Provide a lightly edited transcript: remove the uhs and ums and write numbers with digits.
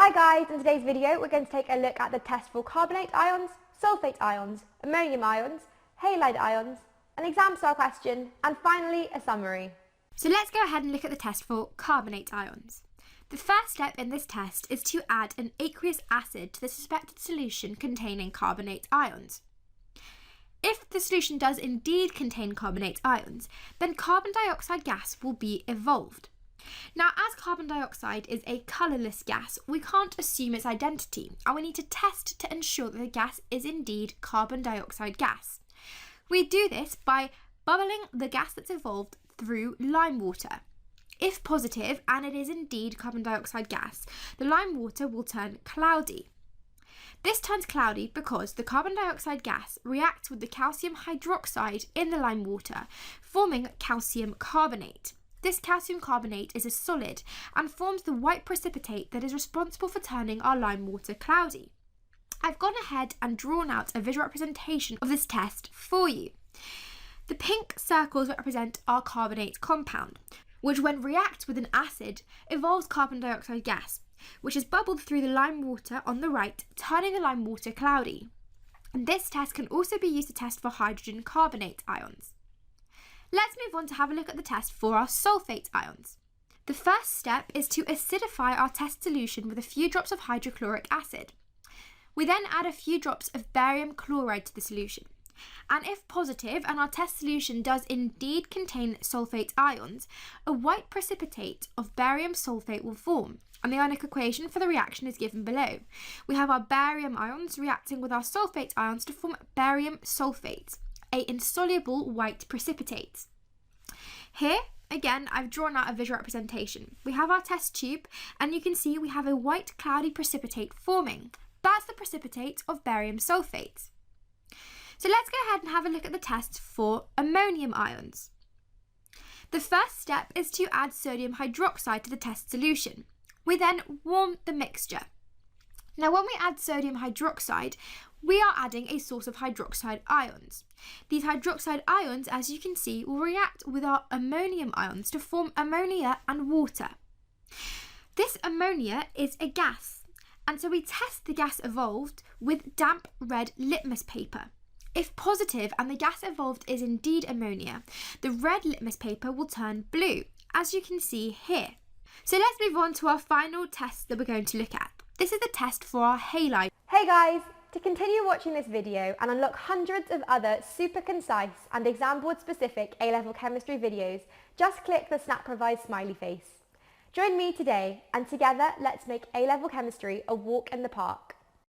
Hi guys, in today's video we're going to take a look at the test for carbonate ions, sulphate ions, ammonium ions, halide ions, an exam style question, and finally a summary. So let's go ahead and look at the test for carbonate ions. The first step in this test is to add an aqueous acid to the suspected solution containing carbonate ions. If the solution does indeed contain carbonate ions, then carbon dioxide gas will be evolved. Now, as carbon dioxide is a colourless gas, we can't assume its identity, and we need to test to ensure that the gas is indeed carbon dioxide gas. We do this by bubbling the gas that's evolved through lime water. If positive, and it is indeed carbon dioxide gas, the lime water will turn cloudy. This turns cloudy because the carbon dioxide gas reacts with the calcium hydroxide in the lime water, forming calcium carbonate. This calcium carbonate is a solid and forms the white precipitate that is responsible for turning our lime water cloudy. I've gone ahead and drawn out a visual representation of this test for you. The pink circles represent our carbonate compound, which when reacts with an acid evolves carbon dioxide gas, which is bubbled through the lime water on the right, turning the lime water cloudy. And this test can also be used to test for hydrogen carbonate ions. Let's move on to have a look at the test for our sulphate ions. The first step is to acidify our test solution with a few drops of hydrochloric acid. We then add a few drops of barium chloride to the solution. And if positive and our test solution does indeed contain sulphate ions, a white precipitate of barium sulphate will form, and the ionic equation for the reaction is given below. We have our barium ions reacting with our sulphate ions to form barium sulphate, an insoluble white precipitate. Here, again, I've drawn out a visual representation. We have our test tube, and you can see we have a white cloudy precipitate forming. That's the precipitate of barium sulphate. So let's go ahead and have a look at the test for ammonium ions. The first step is to add sodium hydroxide to the test solution. We then warm the mixture. Now, when we add sodium hydroxide, we are adding a source of hydroxide ions. These hydroxide ions, as you can see, will react with our ammonium ions to form ammonia and water. This ammonia is a gas, and so we test the gas evolved with damp red litmus paper. If positive and the gas evolved is indeed ammonia, the red litmus paper will turn blue, as you can see here. So let's move on to our final test that we're going to look at. This is the test for our halide. Hey guys, to continue watching this video and unlock hundreds of other super concise and exam board specific A-level chemistry videos, just click the Snap Provide smiley face. Join me today and together let's make A-level chemistry a walk in the park.